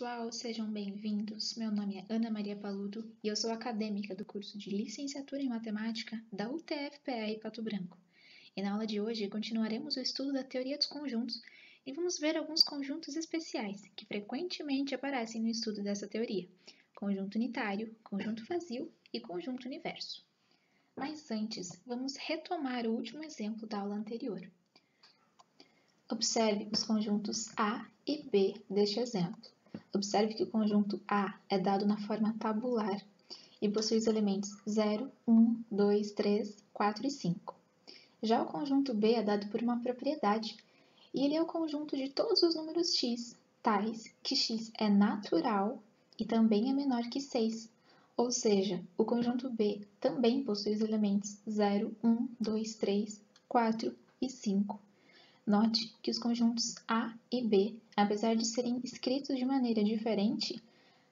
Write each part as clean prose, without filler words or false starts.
pessoal, sejam bem-vindos. Meu nome é Ana Maria Paludo e eu sou acadêmica do curso de Licenciatura em Matemática da UTF-PR Pato Branco. E na aula de hoje continuaremos o estudo da teoria dos conjuntos e vamos ver alguns conjuntos especiais que frequentemente aparecem no estudo dessa teoria: conjunto unitário, conjunto vazio e conjunto universo. Mas antes, vamos retomar o último exemplo da aula anterior. Observe os conjuntos A e B deste exemplo. Observe que o conjunto A é dado na forma tabular e possui os elementos 0, 1, 2, 3, 4 e 5. Já o conjunto B é dado por uma propriedade e ele é o conjunto de todos os números x, tais que x é natural e também é menor que 6. Ou seja, o conjunto B também possui os elementos 0, 1, 2, 3, 4 e 5. Note que os conjuntos A e B, apesar de serem escritos de maneira diferente,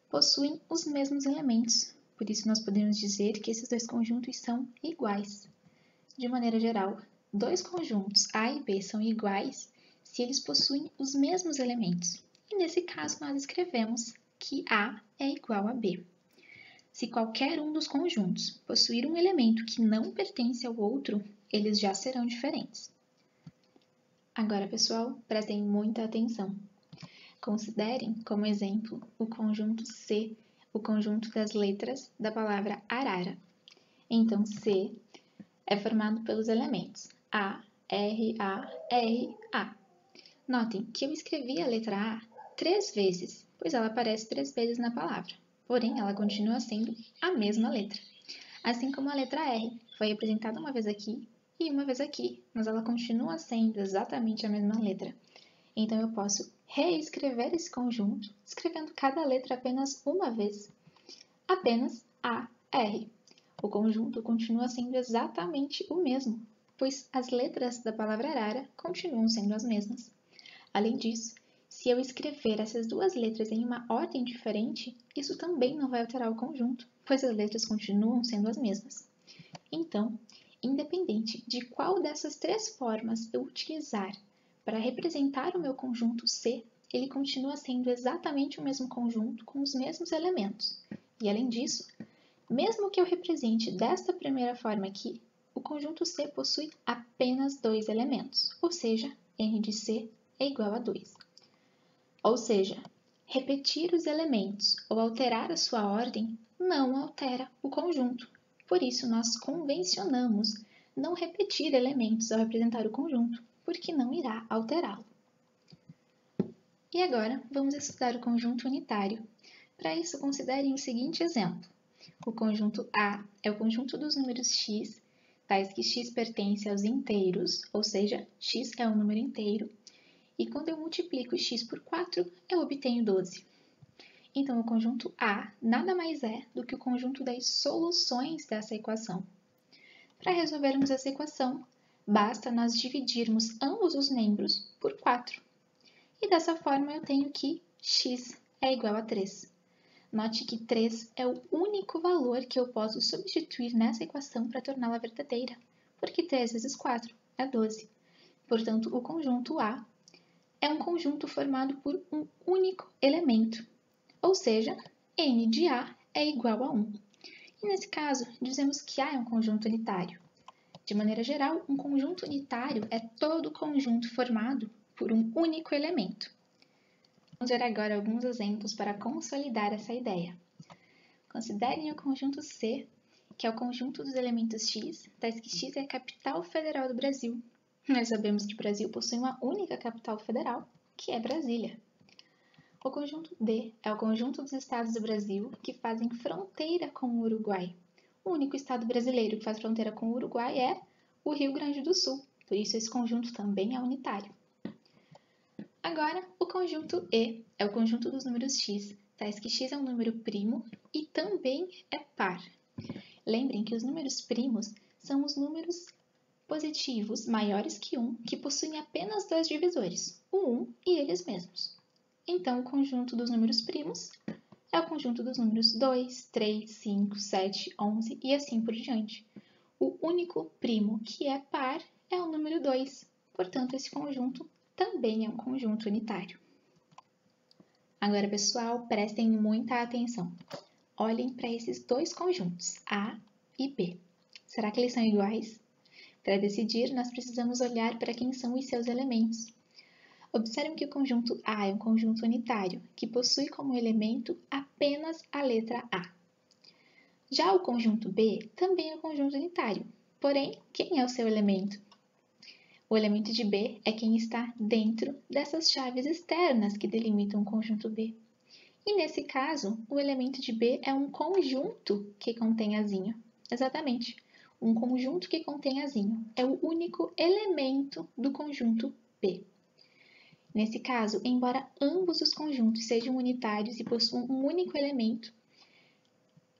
possuem os mesmos elementos. Por isso, nós podemos dizer que esses dois conjuntos são iguais. De maneira geral, dois conjuntos A e B são iguais se eles possuem os mesmos elementos. E nesse caso, nós escrevemos que A é igual a B. Se qualquer um dos conjuntos possuir um elemento que não pertence ao outro, eles já serão diferentes. Agora, pessoal, prestem muita atenção. Considerem como exemplo o conjunto C, o conjunto das letras da palavra arara. Então, C é formado pelos elementos A, R, A, R, A. Notem que eu escrevi a letra A 3 vezes, pois ela aparece 3 vezes na palavra. Porém, ela continua sendo a mesma letra. Assim como a letra R foi apresentada uma vez aqui e uma vez aqui, mas ela continua sendo exatamente a mesma letra. Então, eu posso reescrever esse conjunto, escrevendo cada letra apenas uma vez. Apenas A, R. O conjunto continua sendo exatamente o mesmo, pois as letras da palavra arara continuam sendo as mesmas. Além disso, se eu escrever essas duas letras em uma ordem diferente, isso também não vai alterar o conjunto, pois as letras continuam sendo as mesmas. Então, independente de qual dessas 3 formas eu utilizar para representar o meu conjunto C, ele continua sendo exatamente o mesmo conjunto com os mesmos elementos. E além disso, mesmo que eu represente desta primeira forma aqui, o conjunto C possui apenas 2 elementos, ou seja, n de C é igual a 2. Ou seja, repetir os elementos ou alterar a sua ordem não altera o conjunto. Por isso, nós convencionamos não repetir elementos ao representar o conjunto, porque não irá alterá-lo. E agora, vamos estudar o conjunto unitário. Para isso, considerem o seguinte exemplo. O conjunto A é o conjunto dos números x, tais que x pertence aos inteiros, ou seja, x é um número inteiro, e quando eu multiplico x por 4, eu obtenho 12. Então, o conjunto A nada mais é do que o conjunto das soluções dessa equação. Para resolvermos essa equação, basta nós dividirmos ambos os membros por 4. E dessa forma, eu tenho que x é igual a 3. Note que 3 é o único valor que eu posso substituir nessa equação para torná-la verdadeira, porque 3 vezes 4 é 12. Portanto, o conjunto A é um conjunto formado por um único elemento, ou seja, n de A é igual a 1. E nesse caso, dizemos que A é um conjunto unitário. De maneira geral, um conjunto unitário é todo conjunto formado por um único elemento. Vamos ver agora alguns exemplos para consolidar essa ideia. Considerem o conjunto C, que é o conjunto dos elementos x, tais que x é a capital federal do Brasil. Nós sabemos que o Brasil possui uma única capital federal, que é Brasília. O conjunto D é o conjunto dos estados do Brasil que fazem fronteira com o Uruguai. O único estado brasileiro que faz fronteira com o Uruguai é o Rio Grande do Sul, por isso esse conjunto também é unitário. Agora, o conjunto E é o conjunto dos números x, tais que x é um número primo e também é par. Lembrem que os números primos são os números positivos maiores que 1 que possuem apenas 2 divisores, o 1 e eles mesmos. Então, o conjunto dos números primos é o conjunto dos números 2, 3, 5, 7, 11 e assim por diante. O único primo que é par é o número 2, portanto, esse conjunto também é um conjunto unitário. Agora, pessoal, prestem muita atenção. Olhem para esses dois conjuntos, A e B. Será que eles são iguais? Para decidir, nós precisamos olhar para quem são os seus elementos. Observem que o conjunto A é um conjunto unitário, que possui como elemento apenas a letra A. Já o conjunto B também é um conjunto unitário, porém, quem é o seu elemento? O elemento de B é quem está dentro dessas chaves externas que delimitam o conjunto B. E nesse caso, o elemento de B é um conjunto que contém azinho. Exatamente, um conjunto que contém azinho. É o único elemento do conjunto B. Nesse caso, embora ambos os conjuntos sejam unitários e possuam um único elemento,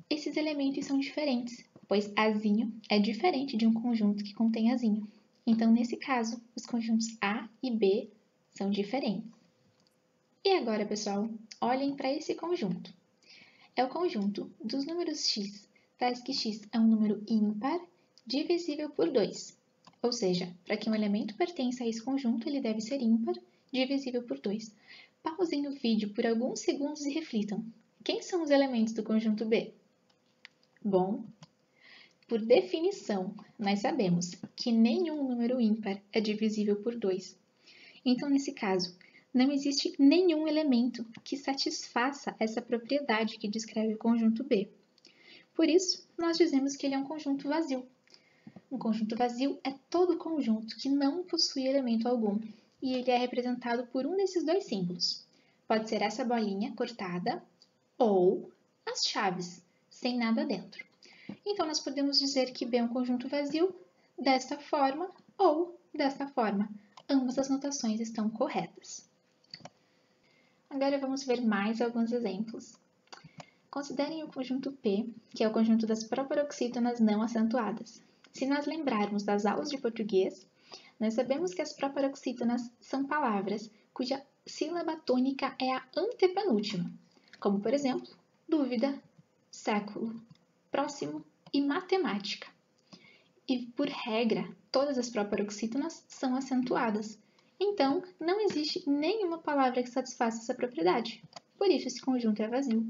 esses elementos são diferentes, pois azinho é diferente de um conjunto que contém azinho. Então, nesse caso, os conjuntos A e B são diferentes. E agora, pessoal, olhem para esse conjunto. É o conjunto dos números x, tais que x é um número ímpar divisível por 2. Ou seja, para que um elemento pertença a esse conjunto, ele deve ser ímpar divisível por 2. Pausem o vídeo por alguns segundos e reflitam. Quem são os elementos do conjunto B? Bom, por definição, nós sabemos que nenhum número ímpar é divisível por 2. Então, nesse caso, não existe nenhum elemento que satisfaça essa propriedade que descreve o conjunto B. Por isso, nós dizemos que ele é um conjunto vazio. Um conjunto vazio é todo conjunto que não possui elemento algum, e ele é representado por um desses dois símbolos. Pode ser essa bolinha cortada ou as chaves, sem nada dentro. Então, nós podemos dizer que B é um conjunto vazio desta forma ou desta forma. Ambas as notações estão corretas. Agora vamos ver mais alguns exemplos. Considerem o conjunto P, que é o conjunto das proparoxítonas não acentuadas. Se nós lembrarmos das aulas de português, nós sabemos que as proparoxítonas são palavras cuja sílaba tônica é a antepenúltima, como, por exemplo, dúvida, século, próximo e matemática. E, por regra, todas as proparoxítonas são acentuadas. Então, não existe nenhuma palavra que satisfaça essa propriedade. Por isso, esse conjunto é vazio.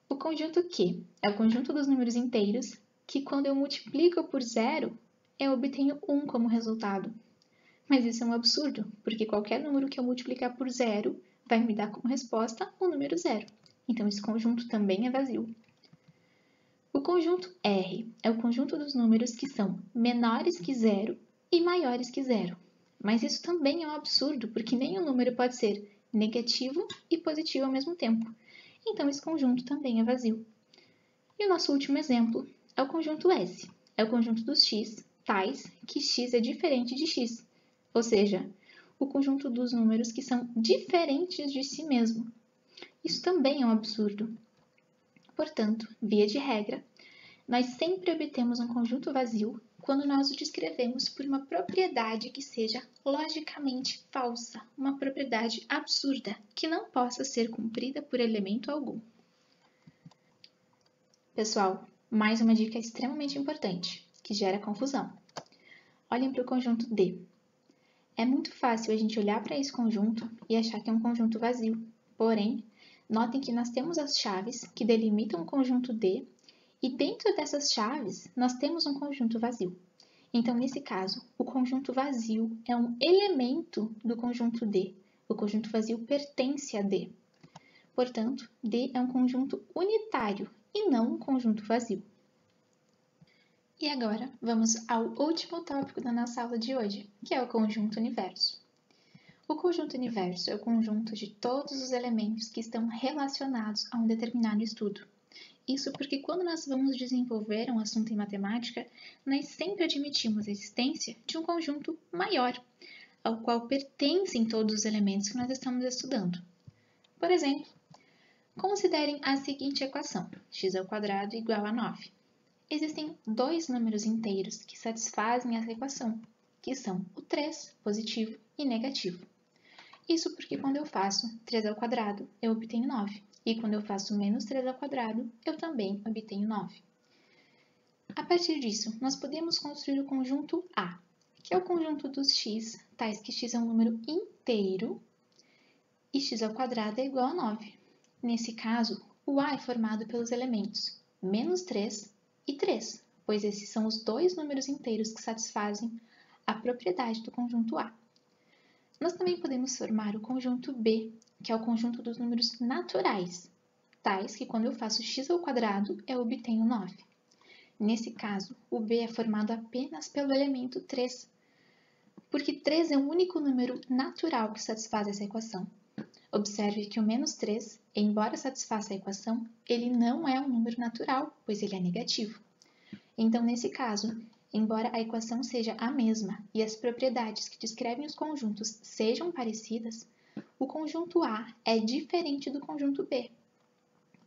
O conjunto Q é o conjunto dos números inteiros que, quando eu multiplico por zero, eu obtenho 1 como resultado. Mas isso é um absurdo, porque qualquer número que eu multiplicar por zero vai me dar como resposta o número zero. Então, esse conjunto também é vazio. O conjunto R é o conjunto dos números que são menores que zero e maiores que zero. Mas isso também é um absurdo, porque nenhum número pode ser negativo e positivo ao mesmo tempo. Então, esse conjunto também é vazio. E o nosso último exemplo é o conjunto S. É o conjunto dos x, tais que x é diferente de x. Ou seja, o conjunto dos números que são diferentes de si mesmo. Isso também é um absurdo. Portanto, via de regra, nós sempre obtemos um conjunto vazio quando nós o descrevemos por uma propriedade que seja logicamente falsa, uma propriedade absurda, que não possa ser cumprida por elemento algum. Pessoal, mais uma dica extremamente importante, que gera confusão. Olhem para o conjunto D. É muito fácil a gente olhar para esse conjunto e achar que é um conjunto vazio. Porém, notem que nós temos as chaves que delimitam o conjunto D e dentro dessas chaves nós temos um conjunto vazio. Então, nesse caso, o conjunto vazio é um elemento do conjunto D. O conjunto vazio pertence a D. Portanto, D é um conjunto unitário e não um conjunto vazio. E agora, vamos ao último tópico da nossa aula de hoje, que é o conjunto universo. O conjunto universo é o conjunto de todos os elementos que estão relacionados a um determinado estudo. Isso porque quando nós vamos desenvolver um assunto em matemática, nós sempre admitimos a existência de um conjunto maior, ao qual pertencem todos os elementos que nós estamos estudando. Por exemplo, considerem a seguinte equação, x² igual a 9. Existem dois números inteiros que satisfazem essa equação, que são o 3, positivo, e negativo. Isso porque quando eu faço 3², eu obtenho 9. E quando eu faço menos 3², eu também obtenho 9. A partir disso, nós podemos construir o conjunto A, que é o conjunto dos x, tais que x é um número inteiro, e x² é igual a 9. Nesse caso, o A é formado pelos elementos -3 e 3, pois esses são os dois números inteiros que satisfazem a propriedade do conjunto A. Nós também podemos formar o conjunto B, que é o conjunto dos números naturais, tais que quando eu faço x² eu obtenho 9. Nesse caso, o B é formado apenas pelo elemento 3, porque 3 é o único número natural que satisfaz essa equação. Observe que o -3, embora satisfaça a equação, ele não é um número natural, pois ele é negativo. Então, nesse caso, embora a equação seja a mesma e as propriedades que descrevem os conjuntos sejam parecidas, o conjunto A é diferente do conjunto B,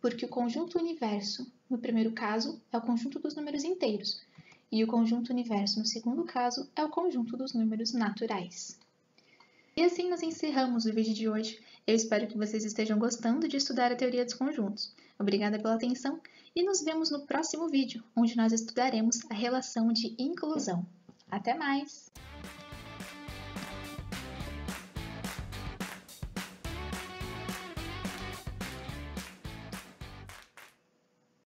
porque o conjunto universo, no primeiro caso, é o conjunto dos números inteiros, e o conjunto universo, no segundo caso, é o conjunto dos números naturais. E assim nós encerramos o vídeo de hoje. Eu espero que vocês estejam gostando de estudar a teoria dos conjuntos. Obrigada pela atenção e nos vemos no próximo vídeo, onde nós estudaremos a relação de inclusão. Até mais!